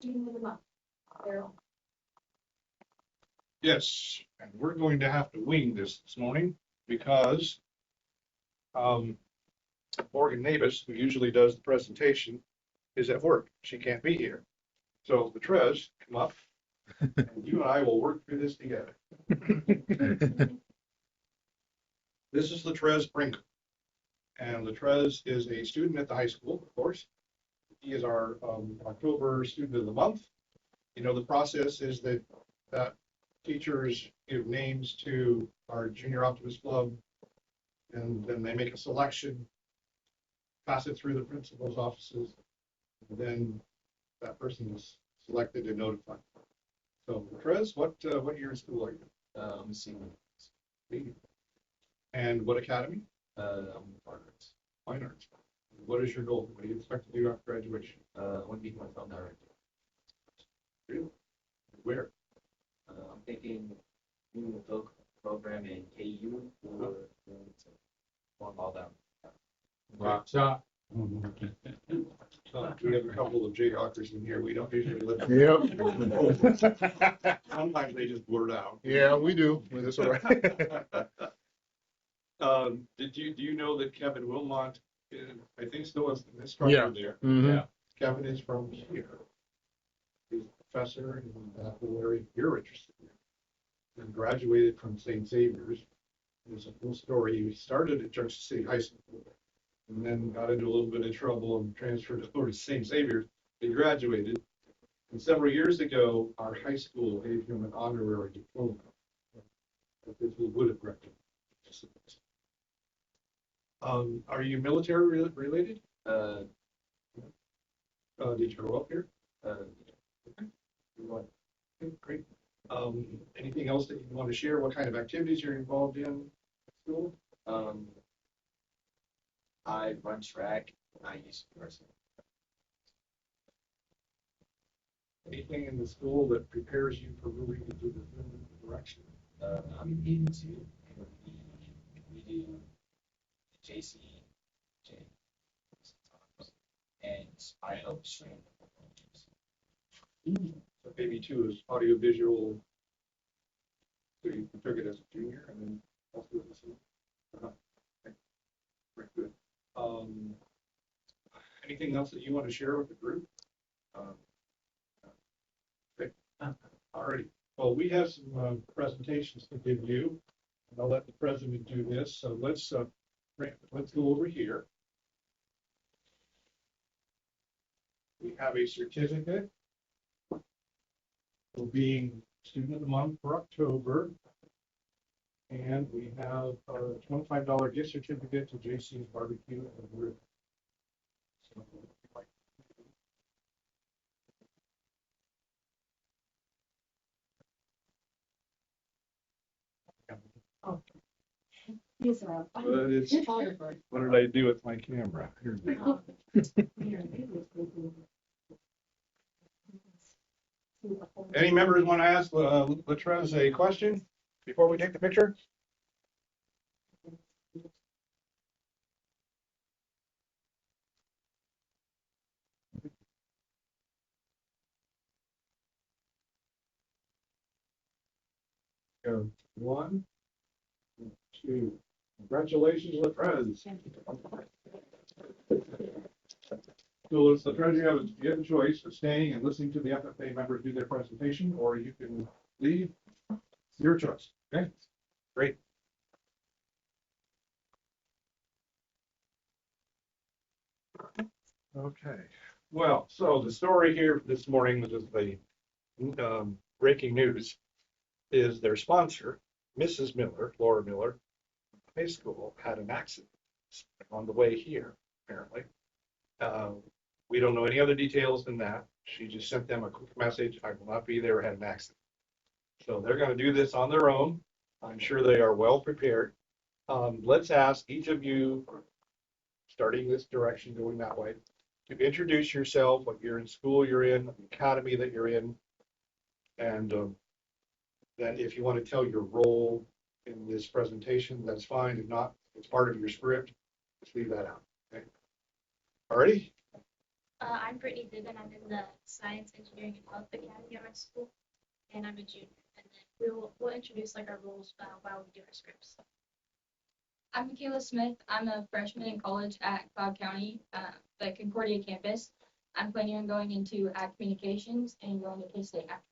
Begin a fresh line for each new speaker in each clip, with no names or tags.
Student of the month. Daryl.
Yes, and we're going to have to wing this morning because Morgan Navis, who usually does the presentation, is at work. She can't be here. So Latrez, come up, and you and I will work through this together. This is Latrez Pringle, and Latrez is a student at the high school, of course. He is our October student of the month. You know, the process is that teachers give names to our Junior Optimist Club, and then they make a selection, pass it through the principal's offices, and then that person is selected and notified. So, Latrez, what year in school are you?
I'm a senior.
And what academy?
I'm fine arts.
Fine arts. What is your goal? What do you expect to do after graduation?
I want to be my film director.
Really? Where?
I'm thinking doing the film program in KU or going all down.
Rock shop.
We have a couple of jayhawkers in here. We don't usually let.
Yep.
Sometimes they just blurt out.
Yeah, we do. That's all right.
Do you know that Kevin Wilmot, I think still has the instructor
Yeah.
there.
Mhm.
Yeah. Kevin is from here. He's a professor in that whole area you're interested in. And graduated from St. Xavier's. There's a full story. He started at Junction City High School and then got into a little bit of trouble and transferred over to St. Xavier's. He graduated. And several years ago, our high school gave him an honorary diploma. That he would have graduated. Are you military related? Did you grow up here? Okay. Great. Anything else that you want to share? What kind of activities you're involved in at school?
I run track. I used to be wrestling.
Anything in the school that prepares you for moving into the direction?
I'm able to. We do the JCHS and I help train the
So maybe two is audiovisual. So you took it as a junior and then also as a senior. Okay. Very good. Anything else that you want to share with the group? Okay. All righty. Well, we have some presentations to give you, and I'll let the president do this. So let's go over here. We have a certificate for being student of the month for October. And we have a $25 gift certificate to JC's Barbecue and Grill. So,
Oh. Yes, sir.
but it's, what did I do with my camera? Here we go. Any members want to ask Latrez a question before we take the picture? Go. 1, 2. Congratulations, Latrez. So, Latrez, you have a choice of staying and listening to the FFA members do their presentation, or you can leave. Your choice. Okay, great. Okay. Well, so the story here this morning, which is the breaking news, is their sponsor, Mrs. Miller, Laura Miller, high school, had an accident on the way here, apparently. We don't know any other details than that. She just sent them a quick message. I will not be there, had an accident. So they're going to do this on their own. I'm sure they are well prepared. Let's ask each of you, starting this direction, going that way, to introduce yourself, what you're in school you're in, the academy that you're in, and then if you want to tell your role in this presentation, that's fine. If not, it's part of your script. Just leave that out. Okay. All righty.
I'm Brittany Dibben. I'm in the Science, Engineering, and Health Academy at my school, and I'm a junior. And then we'll introduce like our roles while we do our scripts. I'm Michaela Smith. I'm a freshman in college at Cloud County, the Concordia campus. I'm planning on going into ag communications and going to K-State after.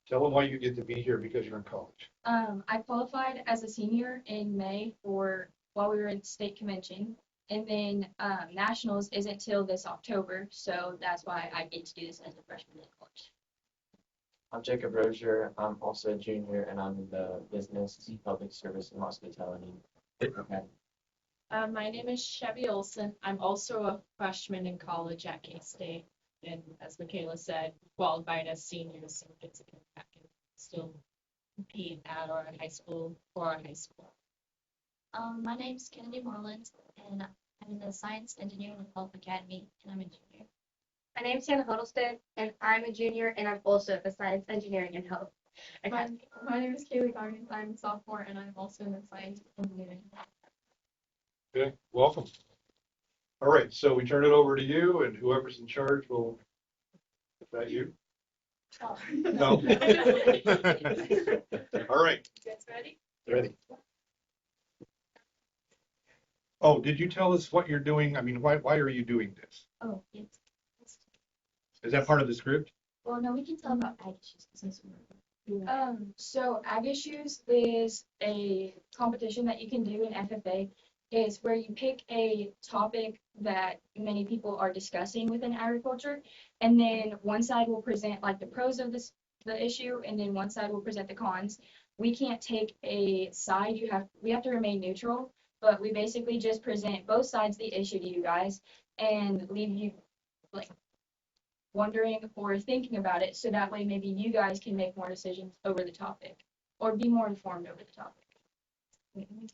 Tell them why you get to be here because you're in college.
I qualified as a senior in May while we were in state convention. And then nationals isn't till this October, so that's why I get to do this as a freshman in college.
I'm Jacob Rozier. I'm also a junior, and I'm in the Business, Public Service, and Hospitality Academy.
My name is Chevy Olson. I'm also a freshman in college at K-State. And as Michaela said, qualified as seniors, so we get to come back and still compete at our high school for our high school.
My name's Kennedy Moreland, and I'm in the Science, Engineering, and Health Academy, and I'm a junior.
My name's Hannah Huddleston, and I'm a junior, and I'm also at the Science, Engineering, and Health Academy.
My name is Kaylee Goggins. I'm a sophomore, and I'm also in the Science, Engineering.
Okay, welcome. All right, so we turn it over to you, and whoever's in charge will. Is that you?
Oh.
No. All right,
You guys ready?
ready. Oh, did you tell us what you're doing? I mean, why are you doing this?
Oh, yes.
Is that part of the script?
Well, no, we can tell about ag issues because
So Ag Issues is a competition that you can do in FFA. Is where you pick a topic that many people are discussing within agriculture, and then one side will present like the pros of the issue, and then one side will present the cons. We can't take a side. We have to remain neutral, but we basically just present both sides of the issue to you guys and leave you like wondering or thinking about it, so that way maybe you guys can make more decisions over the topic or be more informed over the topic.
we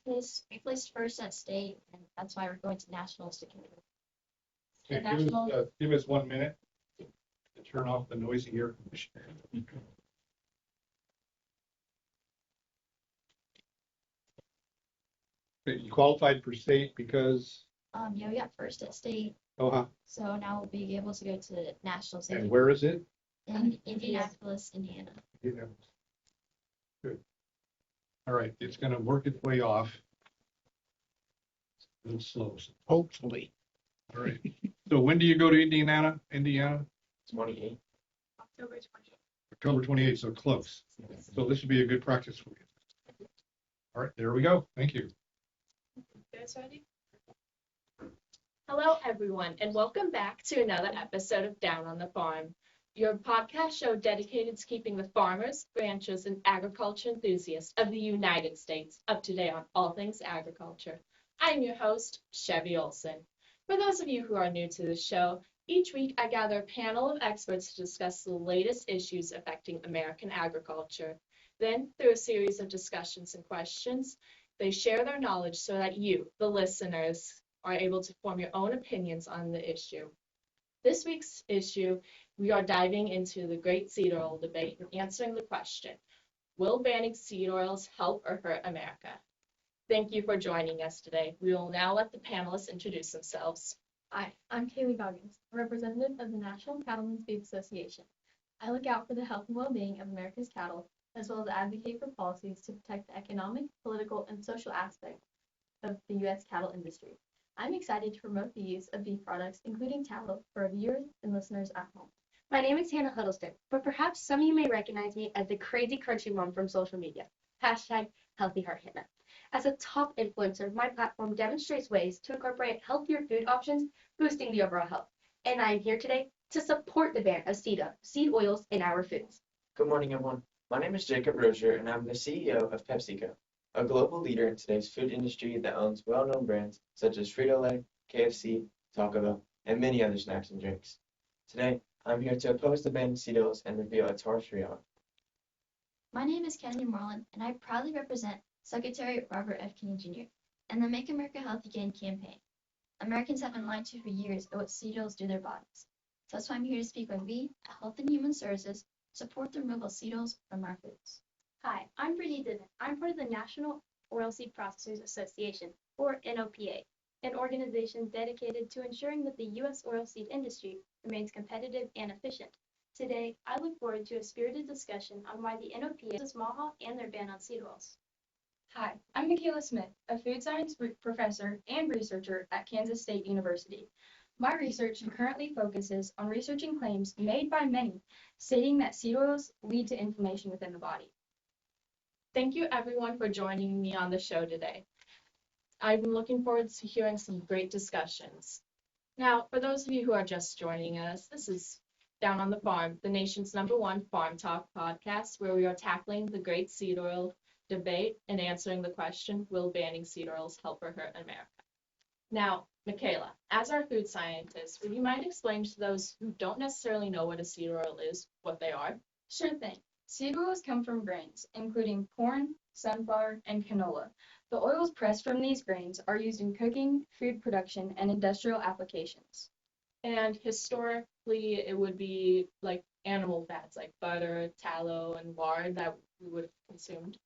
placed first at state, and that's why we're going to nationals to compete.
Okay,
National-
give us 1 minute to turn off the noisy air conditioner. Okay, you qualified for state because,
Yeah, we got first at state,
oh,
so now we'll be able to go to nationals
and where is it?
in Indianapolis, Indiana.
Yeah. Good. All right, it's gonna work its way off. A little slow, hopefully. All right, so when do you go to Indiana?
28.
October 20th.
October 28th, so close. So this would be a good practice for you. All right, there we go. Thank you.
You guys ready?
Hello, everyone, and welcome back to another episode of Down on the Farm, your podcast show dedicated to keeping the farmers, ranchers, and agriculture enthusiasts of the United States up to date on all things agriculture. I'm your host, Chevy Olson. For those of you who are new to the show, each week I gather a panel of experts to discuss the latest issues affecting American agriculture. Then, through a series of discussions and questions, they share their knowledge so that you, the listeners, are able to form your own opinions on the issue. This week's issue, we are diving into the great seed oil debate and answering the question, will banning seed oils help or hurt America? Thank you for joining us today. We will now let the panelists introduce themselves.
Hi, I'm Kaylee Goggins, a representative of the National Cattlemen's Beef Association. I look out for the health and well-being of America's cattle, as well as advocate for policies to protect the economic, political, and social aspects of the U.S. cattle industry. I'm excited to promote the use of beef products, including tallow, for our viewers and listeners at home.
My name is Hannah Huddleston, but perhaps some of you may recognize me as the crazy crunchy mom from social media. Hashtag Healthy Heart Hannah. As a top influencer, my platform demonstrates ways to incorporate healthier food options, boosting the overall health. And I am here today to support the ban of seed oils in our foods.
Good morning, everyone. My name is Jacob Rozier, and I'm the CEO of PepsiCo, a global leader in today's food industry that owns well-known brands such as Frito-Lay, KFC, Taco Bell, and many other snacks and drinks. Today, I'm here to oppose the ban of seed oils and reveal its harsh reality.
My name is Kennedy Moreland, and I proudly represent Secretary Robert F. Kennedy Jr. and the Make America Healthy Again campaign. Americans have been lied to for years about what seed oils do to their bodies. So that's why I'm here to speak when we, at Health and Human Services, support the removal of seed oils from our foods.
Hi, I'm Brittany Dibben. I'm part of the National Oilseed Processors Association, or NOPA.
an organization dedicated to ensuring that the U.S. oilseed industry remains competitive and efficient. Today, I look forward to a spirited discussion on why the NOPA uses MAHA and their ban on seed oils.
Hi, I'm Michaela Smith, a food science professor and researcher at Kansas State University. My research currently focuses on researching claims made by many stating that seed oils lead to inflammation within the body.
Thank you everyone for joining me on the show today. I've been looking forward to hearing some great discussions. Now, for those of you who are just joining us, this is Down on the Farm, the nation's #1 farm talk podcast, where we are tackling the great seed oil debate and answering the question, will banning seed oils help or hurt America? Now, Michaela, as our food scientist, would you mind explaining to those who don't necessarily know what a seed oil is, what they are?
Sure thing. Seed oils come from grains, including corn, sunflower, and canola. The oils pressed from these grains are used in cooking, food production, and industrial applications.
And historically, it would be like animal fats, like butter, tallow, and lard that we would have consumed.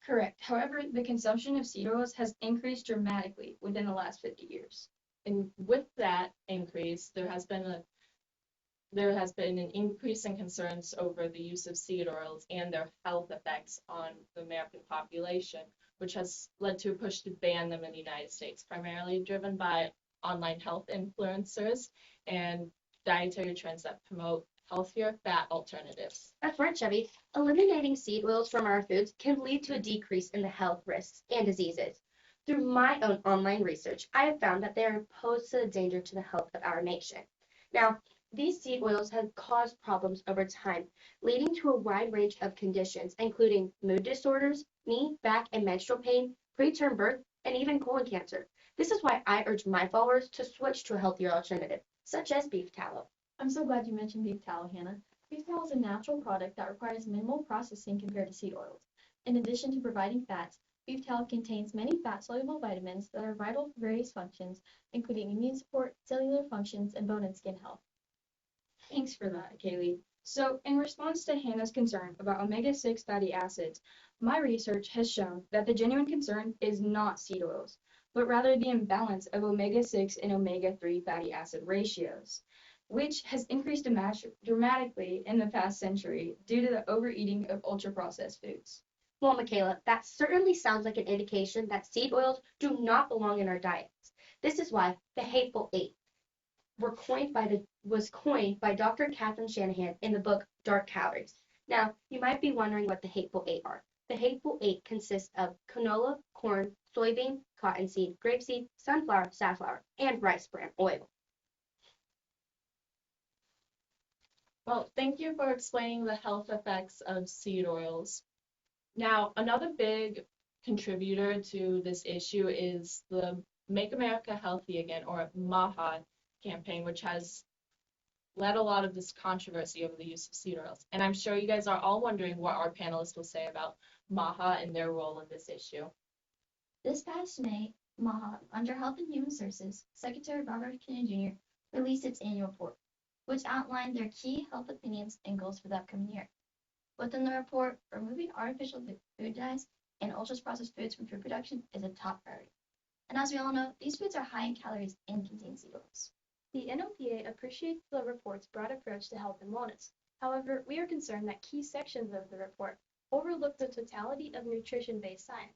Correct. However, the consumption of seed oils has increased dramatically within the last 50 years.
And with that increase, there has been an increase in concerns over the use of seed oils and their health effects on the American population, which has led to a push to ban them in the United States, primarily driven by online health influencers and dietary trends that promote healthier fat alternatives.
That's right, Chevy. Eliminating seed oils from our foods can lead to a decrease in the health risks and diseases. Through my own online research, I have found that they are posed to a danger to the health of our nation. Now, these seed oils have caused problems over time, leading to a wide range of conditions, including mood disorders, knee, back, and menstrual pain, preterm birth, and even colon cancer. This is why I urge my followers to switch to a healthier alternative, such as beef tallow.
I'm so glad you mentioned beef tallow, Hannah. Beef tallow is a natural product that requires minimal processing compared to seed oils. In addition to providing fats, beef tallow contains many fat-soluble vitamins that are vital for various functions, including immune support, cellular functions, and bone and skin health.
Thanks for that, Kaylee. So, in response to Hannah's concern about omega-6 fatty acids, my research has shown that the genuine concern is not seed oils, but rather the imbalance of omega-6 and omega-3 fatty acid ratios, which has increased dramatically in the past century due to the overeating of ultra-processed foods.
Well, Michaela, that certainly sounds like an indication that seed oils do not belong in our diets. This is why the Hateful Eight was coined by Dr. Catherine Shanahan in the book Dark Calories. Now, you might be wondering what the Hateful Eight are. The Hateful Eight consists of canola, corn, soybean, cottonseed, grapeseed, sunflower, safflower, and rice bran oil.
Well, thank you for explaining the health effects of seed oils. Now, another big contributor to this issue is the Make America Healthy Again, or MAHA campaign, which has led a lot of this controversy over the use of seed oils. And I'm sure you guys are all wondering what our panelists will say about MAHA and their role in this issue.
This past May, MAHA, under Health and Human Services, Secretary Robert Kennedy Jr. released its annual report, which outlined their key health opinions and goals for the upcoming year. Within the report, removing artificial food dyes and ultra-processed foods from food production is a top priority. And as we all know, these foods are high in calories and contain seed oils.
The NOPA appreciates the report's broad approach to health and wellness. However, we are concerned that key sections of the report overlook the totality of nutrition-based science.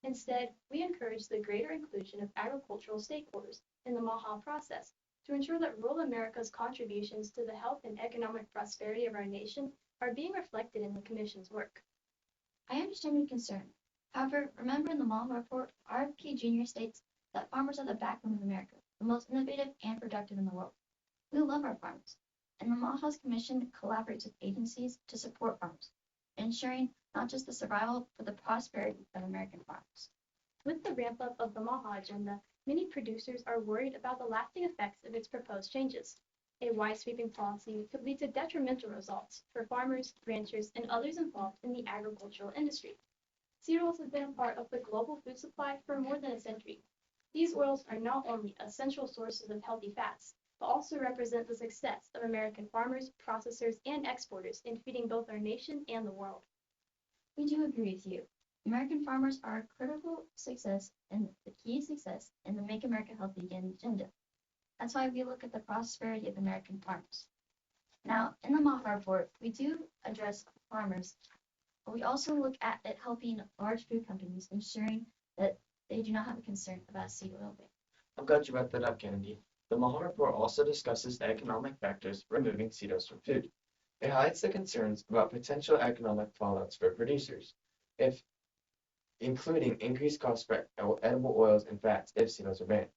Instead, we encourage the greater inclusion of agricultural stakeholders in the MAHA process to ensure that rural America's contributions to the health and economic prosperity of our nation are being reflected in the Commission's work.
I understand your concern. However, remember in the MAHA report, RFK Jr. states that farmers are the backbone of America, the most innovative and productive in the world. We love our farmers, and the MAHA's Commission collaborates with agencies to support farmers, ensuring not just the survival, but the prosperity of American farms.
With the ramp-up of the MAHA agenda, many producers are worried about the lasting effects of its proposed changes. A wide-sweeping policy could lead to detrimental results for farmers, ranchers, and others involved in the agricultural industry. Seed oils have been a part of the global food supply for more than a century. These oils are not only essential sources of healthy fats, but also represent the success of American farmers, processors, and exporters in feeding both our nation and the world.
We do agree with you. American farmers are a critical success and the key success in the Make America Healthy Again agenda. That's why we look at the prosperity of American farmers. Now, in the Maha report, we do address farmers, but we also look at it helping large food companies, ensuring that they do not have a concern about seed oil ban.
I'm glad you brought that up, Kennedy. The Mahal report also discusses the economic factors removing seed oils from food. It highlights the concerns about potential economic fallouts for producers, if including increased costs for edible oils and fats if seed oils are banned.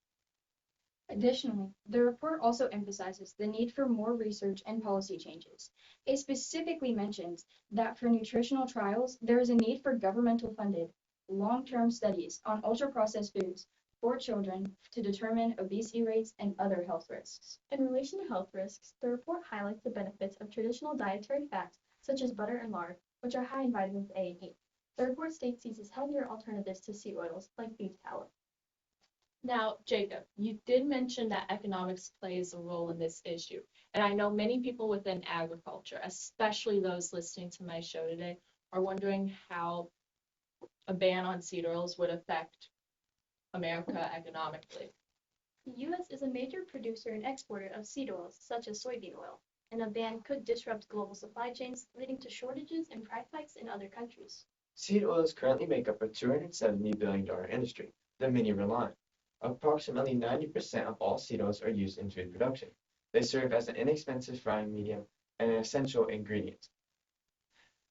Additionally, the report also emphasizes the need for more research and policy changes. It specifically mentions that for nutritional trials, there is a need for governmental funded, long-term studies on ultra-processed foods for children to determine obesity rates and other health risks.
In relation to health risks, the report highlights the benefits of traditional dietary fats such as butter and lard, which are high in vitamins A and E. The report states these as healthier alternatives to seed oils like beef tallow.
Now, Jacob, you did mention that economics plays a role in this issue, and I know many people within agriculture, especially those listening to my show today, are wondering how a ban on seed oils would affect America economically.
The U.S. is a major producer and exporter of seed oils, such as soybean oil, and a ban could disrupt global supply chains, leading to shortages and price hikes in other countries.
Seed oils currently make up a $270 billion industry that many rely on. Approximately 90% of all seed oils are used in food production. They serve as an inexpensive frying medium and an essential ingredient.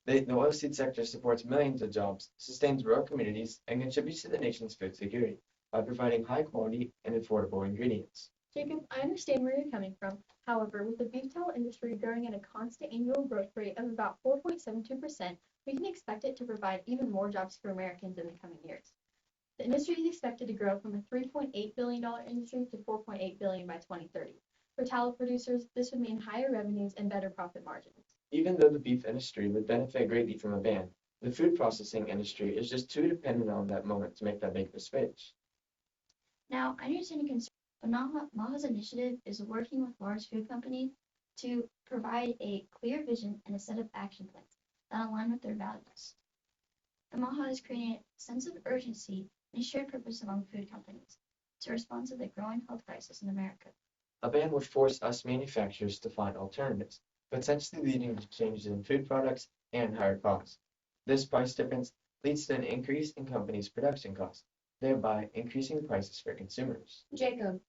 The oilseed sector supports millions of jobs, sustains rural communities, and contributes to the nation's food security by providing high quality and affordable ingredients.
Jacob, I understand where you're coming from. However, with the beef tallow industry growing at a constant annual growth rate of about 4.72%, we can expect it to provide even more jobs for Americans in the coming years. The industry is expected to grow from a $3.8 billion industry to $4.8 billion by 2030. For tallow producers, this would mean higher revenues and better profit margins.
Even though the beef industry would benefit greatly from a ban, the food processing industry is just too dependent on that moment to make that big of a switch.
Now, I understand your concern, but Maha's initiative is working with large food companies to provide a clear vision and a set of action plans that align with their values. The Maha is creating a sense of urgency and a shared purpose among food companies to respond to the growing health crisis in America.
A ban would force us manufacturers to find alternatives, potentially leading to changes in food products and higher costs. This price difference leads to an increase in companies' production costs, thereby increasing prices for consumers.
Jacob,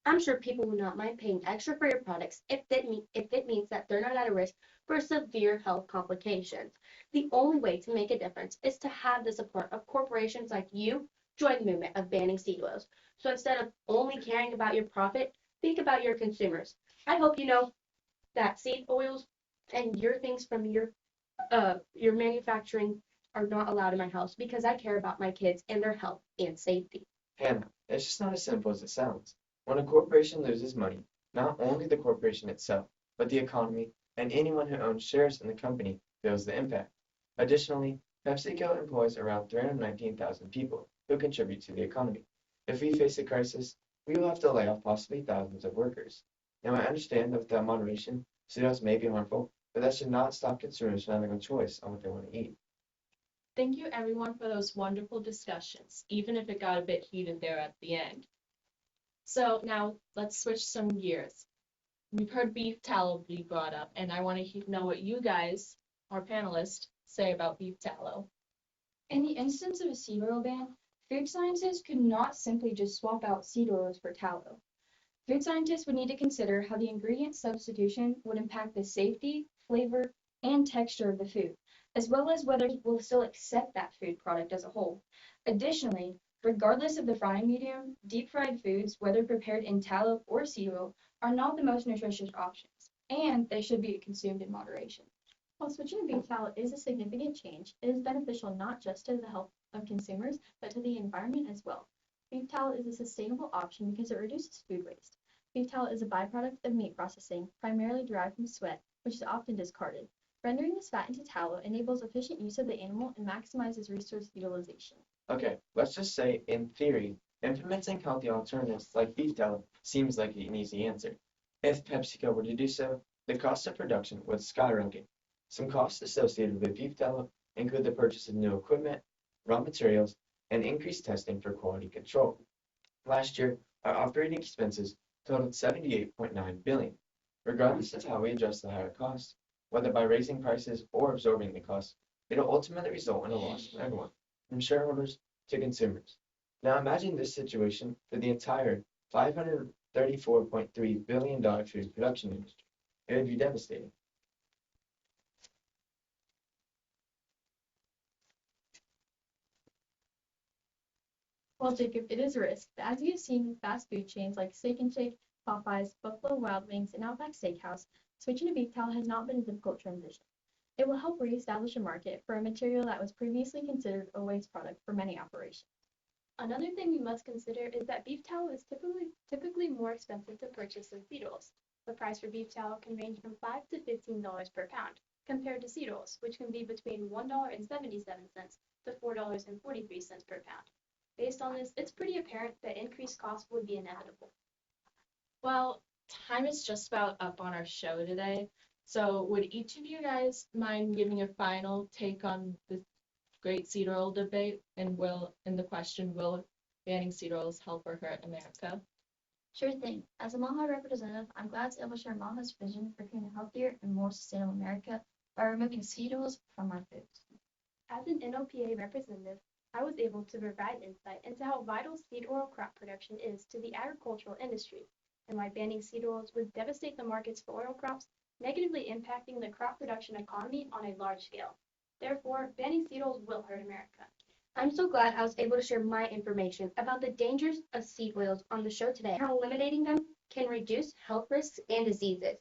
I'm sure people would not mind paying extra for your products if it means that they're not at a risk for severe health complications. The only way to make a difference is to have the support of corporations like you join the movement of banning seed oils. So instead of only caring about your profit, think about your consumers. I hope you know that seed oils and your things from your manufacturing are not allowed in my house because I care about my kids and their health and safety.
Hannah, it's just not as simple as it sounds. When a corporation loses money, not only the corporation itself, but the economy and anyone who owns shares in the company feels the impact. Additionally, PepsiCo employs around 319,000 people who contribute to the economy. If we face a crisis, we will have to lay off possibly thousands of workers. Now, I understand that without moderation, seed oils may be harmful, but that should not stop consumers from having a choice on what they want to eat.
Thank you everyone for those wonderful discussions, even if it got a bit heated there at the end. So now let's switch some gears. We've heard beef tallow be brought up, and I want to know what you guys, our panelists, say about beef tallow.
In the instance of a seed oil ban, food scientists could not simply just swap out seed oils for tallow. Food scientists would need to consider how the ingredient substitution would impact the safety, flavor, and texture of the food, as well as whether we'll still accept that food product as a whole. Additionally, regardless of the frying medium, deep-fried foods, whether prepared in tallow or seed oil, are not the most nutritious options, and they should be consumed in moderation.
While switching to beef tallow is a significant change, it is beneficial not just to the health of consumers, but to the environment as well. Beef tallow is a sustainable option because it reduces food waste. Beef tallow is a byproduct of meat processing, primarily derived from sweat, which is often discarded. Rendering this fat into tallow enables efficient use of the animal and maximizes resource utilization.
Okay, let's just say, in theory, implementing healthy alternatives like beef tallow seems like an easy answer. If PepsiCo were to do so, the cost of production would skyrocket. Some costs associated with beef tallow include the purchase of new equipment, raw materials, and increased testing for quality control. Last year, our operating expenses totaled $78.9 billion. Regardless of how we adjust the higher costs, whether by raising prices or absorbing the costs, it'll ultimately result in a loss for everyone, from shareholders to consumers. Now imagine this situation for the entire $534.3 billion food production industry. It would be devastating.
Well, Jacob, it is a risk, but as you've seen with fast food chains like Steak and Shake, Popeyes, Buffalo Wild Wings, and Outback Steakhouse, switching to beef tallow has not been a difficult transition. It will help reestablish a market for a material that was previously considered a waste product for many operations.
Another thing we must consider is that beef tallow is typically more expensive to purchase than seed oils. The price for beef tallow can range from $5 to $15 per pound, compared to seed oils, which can be between $1.77 to $4.43 per pound. Based on this, it's pretty apparent that increased costs would be inevitable.
Well, time is just about up on our show today. So would each of you guys mind giving your final take on the great seed oil debate and the question, will banning seed oils help or hurt America?
Sure thing. As a MAHA representative, I'm glad to be able to share MAHA's vision for creating a healthier and more sustainable America by removing seed oils from our foods.
As an NOPA representative, I was able to provide insight into how vital seed oil crop production is to the agricultural industry, and why banning seed oils would devastate the markets for oil crops, negatively impacting the crop production economy on a large scale. Therefore, banning seed oils will hurt America.
I'm so glad I was able to share my information about the dangers of seed oils on the show today, and how eliminating them can reduce health risks and diseases.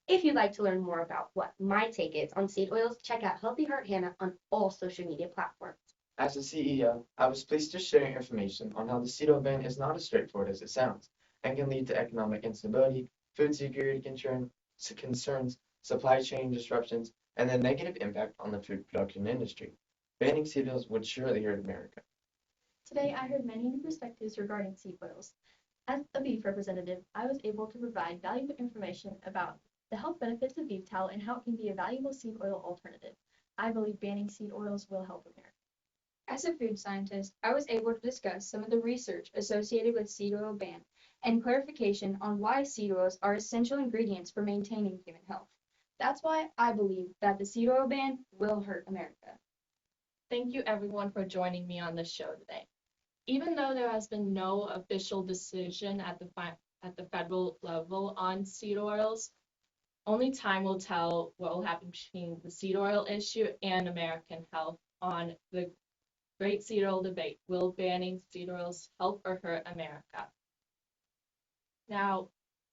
If you'd like to learn more about what my take is on seed oils, check out Healthy Heart Hannah on all social media platforms.
As a CEO, I was pleased to share information on how the seed oil ban is not as straightforward as it sounds, and can lead to economic instability, food security concerns, supply chain disruptions, and the negative impact on the food production industry. Banning seed oils would surely hurt America.
Today, I heard many new perspectives regarding seed oils. As a beef representative, I was able to provide valuable information about the health benefits of beef tallow and how it can be a valuable seed oil alternative. I believe banning seed oils will help America.
As a food scientist, I was able to discuss some of the research associated with seed oil ban and clarification on why seed oils are essential ingredients for maintaining human health. That's why I believe that the seed oil ban will hurt America.
Thank you everyone for joining me on the show today. Even though there has been no official decision at the federal level on seed oils, only time will tell what will happen between the seed oil issue and American health on the great seed oil debate. Will banning seed oils help or hurt America? Now,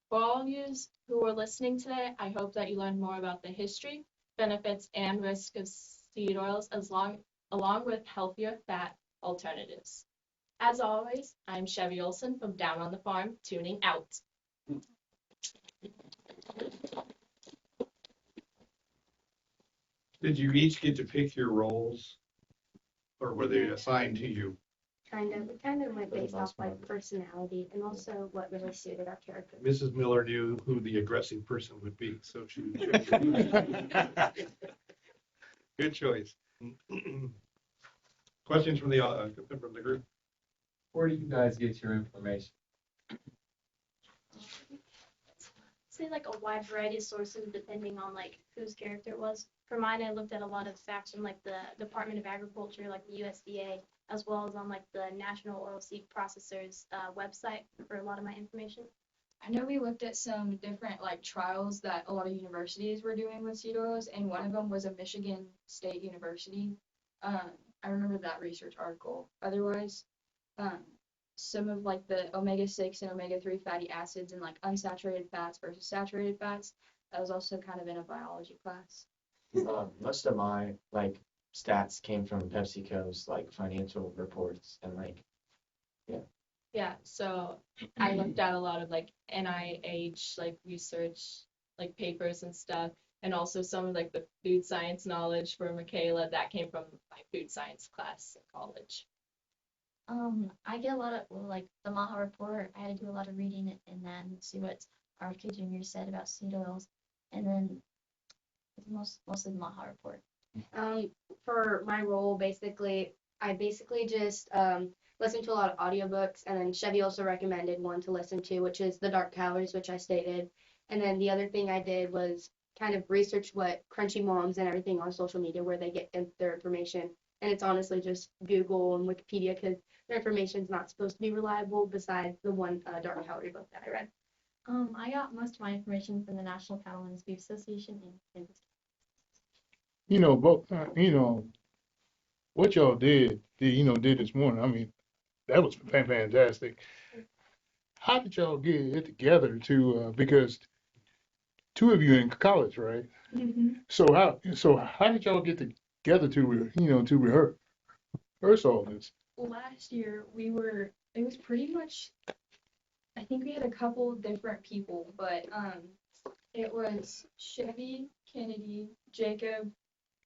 for all you who are listening today, I hope that you learned more about the history, benefits, and risks of seed oils along with healthier fat alternatives. As always, I'm Chevy Olson from Down on the Farm, tuning out.
Did you each get to pick your roles, or were they assigned to you?
We kind of went based off like personality and also what really suited our character.
Mrs. Miller knew who the aggressive person would be, so she. Good choice. Questions from the group?
Where do you guys get your information?
Say like a wide variety of sources depending on like whose character it was. For mine, I looked at a lot of facts from like the Department of Agriculture, like the USDA, as well as on like the National Oilseed Processors website for a lot of my information.
I know we looked at some different like trials that a lot of universities were doing with seed oils, and one of them was a Michigan State University. I remember that research article. Otherwise, some of like the omega-6 and omega-3 fatty acids and like unsaturated fats versus saturated fats, that was also kind of in a biology class.
Most of my like stats came from PepsiCo's like financial reports and like, yeah.
Yeah, so I looked at a lot of like NIH like research like papers and stuff, and also some of like the food science knowledge for Michaela that came from my food science class in college.
I get a lot of, well, like the MAHA report, I had to do a lot of reading in that and see what RK Jr. said about seed oils, and then mostly the MAHA report.
For my role, basically, I basically just listened to a lot of audiobooks, and then Chevy also recommended one to listen to, which is The Dark Calories, which I stated. And then the other thing I did was kind of research what crunchy moms and everything on social media where they get their information. And it's honestly just Google and Wikipedia because their information is not supposed to be reliable besides the one Dark Calorie book that I read.
I got most of my information from the National Cattle and Beef Association in Kansas.
What y'all did this morning. I mean, that was fantastic. How did y'all get it together because two of you in college, right?
Mm-hmm.
So how did y'all get together to rehearse all this?
Last year it was pretty much, I think we had a couple different people, but it was Chevy, Kennedy, Jacob,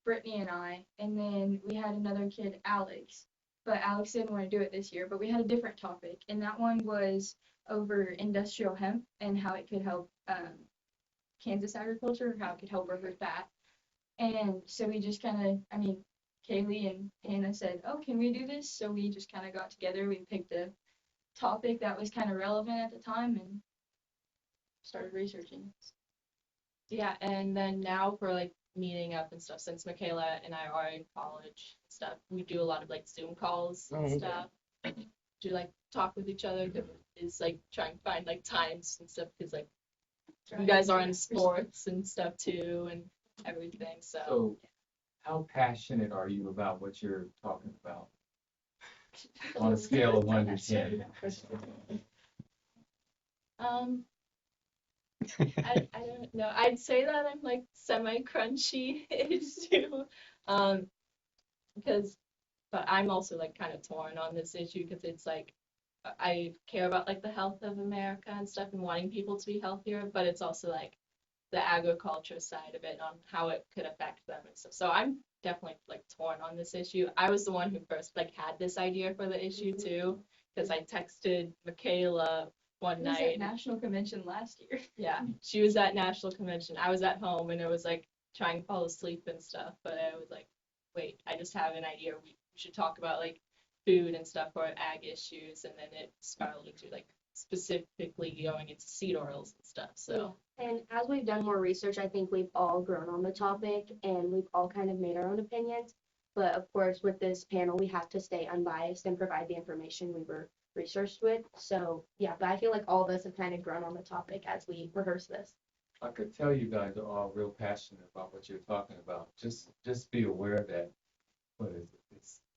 Brittany, and I, and then we had another kid, Alex. But Alex didn't want to do it this year, but we had a different topic, and that one was over industrial hemp and how it could help Kansas agriculture, how it could help workers back. And so we just kind of, Kaylee and Hannah said, oh, can we do this? So we just kind of got together. We picked a topic that was kind of relevant at the time and started researching.
Yeah, and then now for like meeting up and stuff, since Michaela and I are in college and stuff, we do a lot of like Zoom calls and stuff. To like talk with each other, is like trying to find like times and stuff because like you guys are in sports and stuff too and everything.
So how passionate are you about what you're talking about? On a scale of 1 to 10.
I don't know. I'd say that I'm like semi-crunchy-ish too. But I'm also like kind of torn on this issue because it's like I care about like the health of America and stuff and wanting people to be healthier, but it's also like the agriculture side of it on how it could affect them and stuff. So I'm definitely like torn on this issue. I was the one who first like had this idea for the issue too, because I texted Michaela one
It was
night.
at National Convention last year.
Yeah, she was at National Convention. I was at home and it was like trying to fall asleep and stuff, but I was like, wait, I just have an idea. We should talk about like food and stuff for ag issues, and then it spiraled into like specifically going into seed oils and stuff. So
And as we've done more research, I think we've all grown on the topic and we've all kind of made our own opinions. But of course, with this panel, we have to stay unbiased and provide the information we were researched with. So yeah, but I feel like all of us have kind of grown on the topic as we rehearse this.
I could tell you guys are all real passionate about what you're talking about. Just be aware that what is it?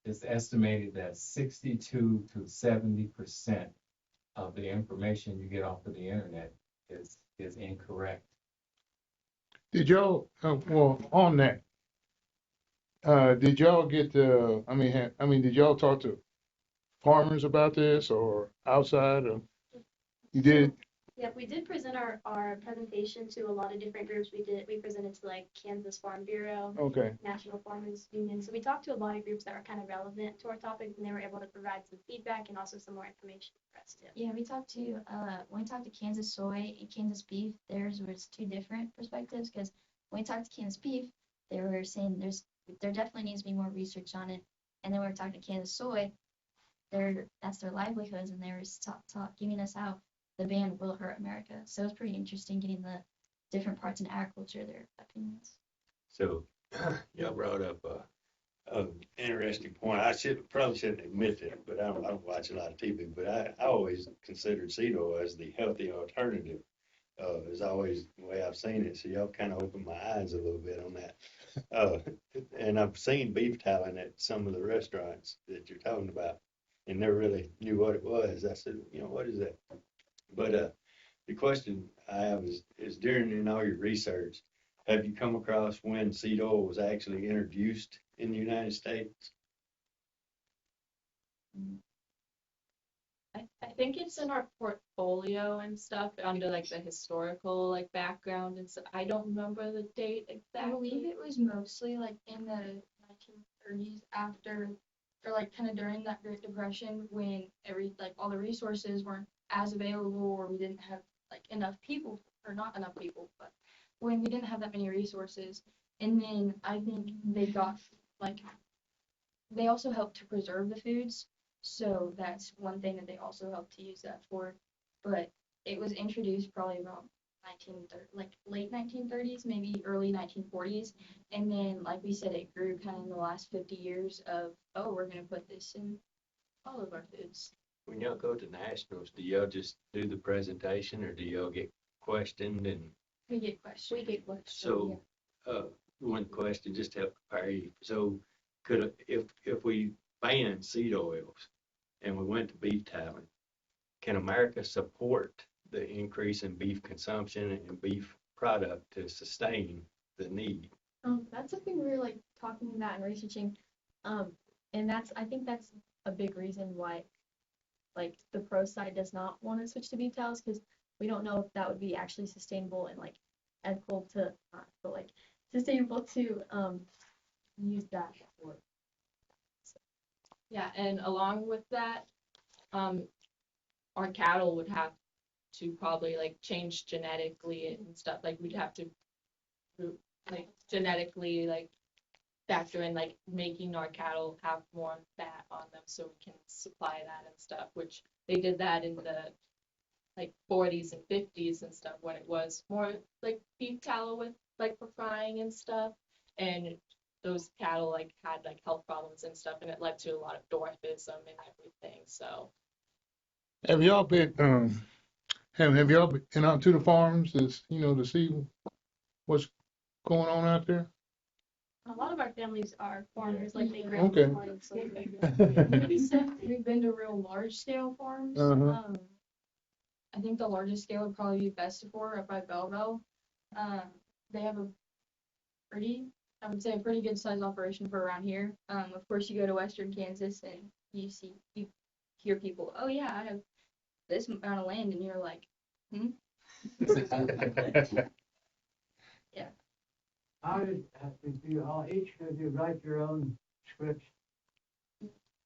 It's estimated that 62 to 70% of the information you get off of the internet is incorrect.
Did y'all on that? Did y'all get did y'all talk to farmers about this or outside? Or you did?
Yeah, we did present our presentation to a lot of different groups. We presented to like Kansas Farm Bureau,
Okay.
National Farmers Union. So we talked to a lot of groups that were kind of relevant to our topic, and they were able to provide some feedback and also some more information for us too.
Yeah, when we talked to Kansas soy and Kansas beef, theirs was two different perspectives because when we talked to Kansas beef, they were saying there definitely needs to be more research on it. And then when we were talking to Kansas soy, that's their livelihoods, and they were giving us how the ban will hurt America. So it's pretty interesting getting the different parts in agriculture, their opinions.
So y'all brought up an interesting point. Probably shouldn't admit that, but I don't watch a lot of TV, but I always considered seed oil as the healthy alternative. Is always the way I've seen it. So y'all kind of opened my eyes a little bit on that. And I've seen beef talent at some of the restaurants that you're talking about, and never really knew what it was. I said, what is that? But the question I have is during in all your research, have you come across when seed oil was actually introduced in the United States?
I think it's in our portfolio and stuff under like the historical like background and stuff. I don't remember the date
I believe
exactly.
it was mostly like in the 1930s after, or like kind of during that Great Depression when all the resources weren't as available or we didn't have like enough people, or not enough people, but when we didn't have that many resources. And then I think they got like they also help to preserve the foods. So that's one thing that they also help to use that for. But it was introduced probably around 1930, like late 1930s, maybe early 1940s. And then, like we said, it grew kind of in the last 50 years of, oh, we're going to put this in all of our foods.
When y'all go to nationals, do y'all just do the presentation or do y'all get questioned and
We get questions.
We get what.
so, one question just to help prepare you. So if we ban seed oils and we went to beef talent, can America support the increase in beef consumption and beef product to sustain the need?
That's something we were like talking about and researching. And I think that's a big reason why like the pro side does not want to switch to beef towels because we don't know if that would be actually sustainable and like ethical to not but like sustainable to use that for.
Yeah, and along with that, our cattle would have to probably like change genetically and stuff. Like we'd have to like genetically like factor in like making our cattle have more fat on them so we can supply that and stuff, which they did that in the like 40s and 50s and stuff when it was more like beef tallow with like for frying and stuff. And those cattle like had like health problems and stuff and it led to a lot of dwarfism and everything. So
Have y'all been, have y'all been out to the farms to, to see what's going on out there?
A lot of our families are farmers, like they grow
Okay.
corn and stuff.
We've been to real large scale farms.
Uh-huh.
I think the largest scale would probably be Vestafor up by Belleville. They have I would say a pretty good sized operation for around here. Of course you go to Western Kansas and you hear people, oh yeah, I have this amount of land, and you're like, yeah.
How did you all each could you write your own scripts?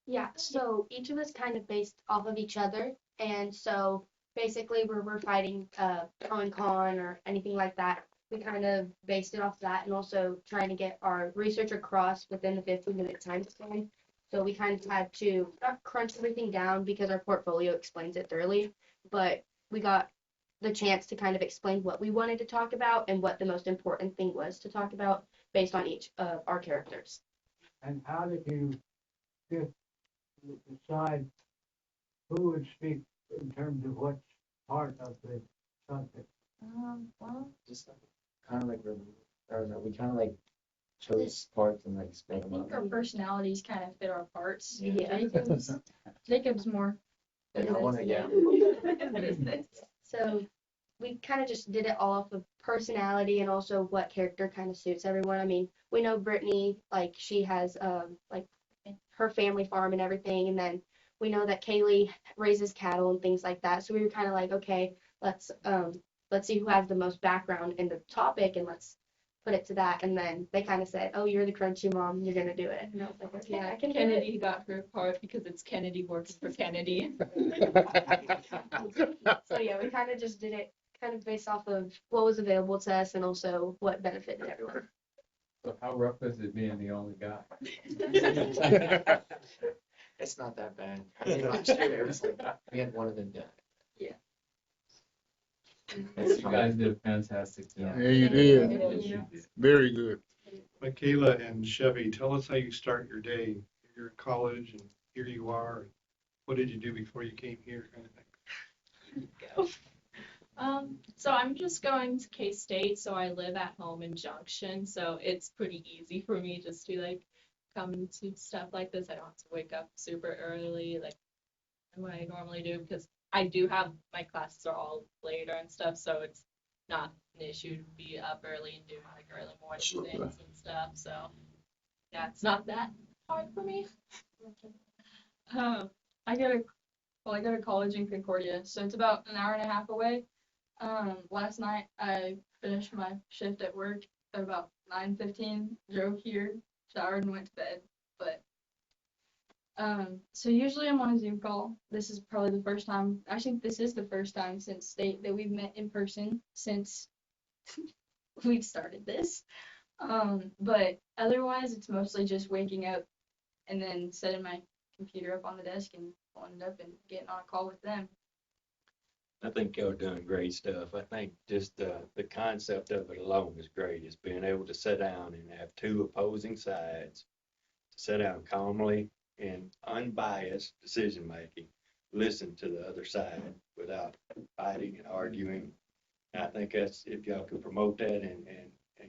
Yeah, so each of us kind of based off of each other, and so basically we're fighting pro and con or anything like that. We kind of based it off that, and also trying to get our research across within the 15-minute time span. So we kind of had to not crunch everything down because our portfolio explains it thoroughly, but we got the chance to kind of explain what we wanted to talk about and what the most important thing was to talk about based on each of our characters.
And how did you decide who would speak in terms of what part of the subject?
Well,
Just kind of like, I don't know, we kind of like chose parts and like
I
split them
think
up.
our personalities kind of fit our parts.
Yeah.
Jacob's more.
And I want to, yeah.
So we kind of just did it all off of personality and also what character kind of suits everyone. I mean, we know Brittany, like she has like her family farm and everything, and then we know that Kaylee raises cattle and things like that. So we were kind of like, okay, let's see who has the most background in the topic and let's put it to that. And then they kind of said, oh, you're the crunchy mom, you're gonna do it. And I was like, okay, I can do it.
Kennedy got her part because it's Kennedy working for Kennedy.
So yeah, we kind of just did it kind of based off of what was available to us and also what benefited everyone.
So how rough is it being the only guy?
It's not that bad. I mean, last year it was like, we had one of them done.
You guys did a fantastic job.
Yeah, you
Yes,
did.
you did.
Very good.
Michaela and Chevy, tell us how you start your day. You're in college and here you are. What did you do before you came here, kind of thing?
So I'm just going to K-State, so I live at home in Junction, so it's pretty easy for me just to like come into stuff like this. I don't have to wake up super early like what I normally do because I do have my classes are all later and stuff, so it's not an issue to be up early and doing like early morning things and stuff. So yeah, it's not that hard for me.
I go to college in Concordia, so it's about an hour and a half away. Last night I finished my shift at work at about 9:15, drove here, showered and went to bed. But so usually I'm on a Zoom call. This is probably the first time. I think this is the first time since that we've met in person since we started this. But otherwise it's mostly just waking up, and then setting my computer up on the desk and pulling it up and getting on a call with them.
I think y'all doing great stuff. I think just the concept of it alone is great. It's being able to sit down and have two opposing sides, to sit down calmly and unbiased decision making, listen to the other side without fighting and arguing. And I think that's, if y'all could promote that and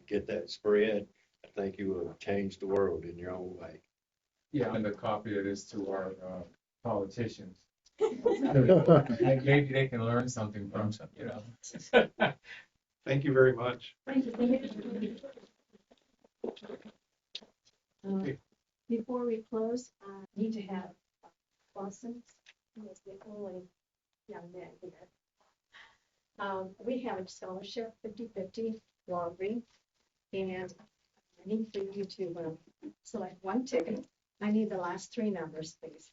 get that spread, I think you will change the world in your own way.
Yeah, and a copy of this to our politicians. Maybe they can learn something from, you know.
Thank you very much.
Thank you. Before we close, I need to have Boston, who is the only young man here. We have a scholarship, 50-50 lottery, and I need for you to select one ticket. I need the last three numbers, please.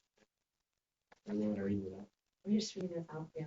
You want to read it out?
We just read it out, yeah.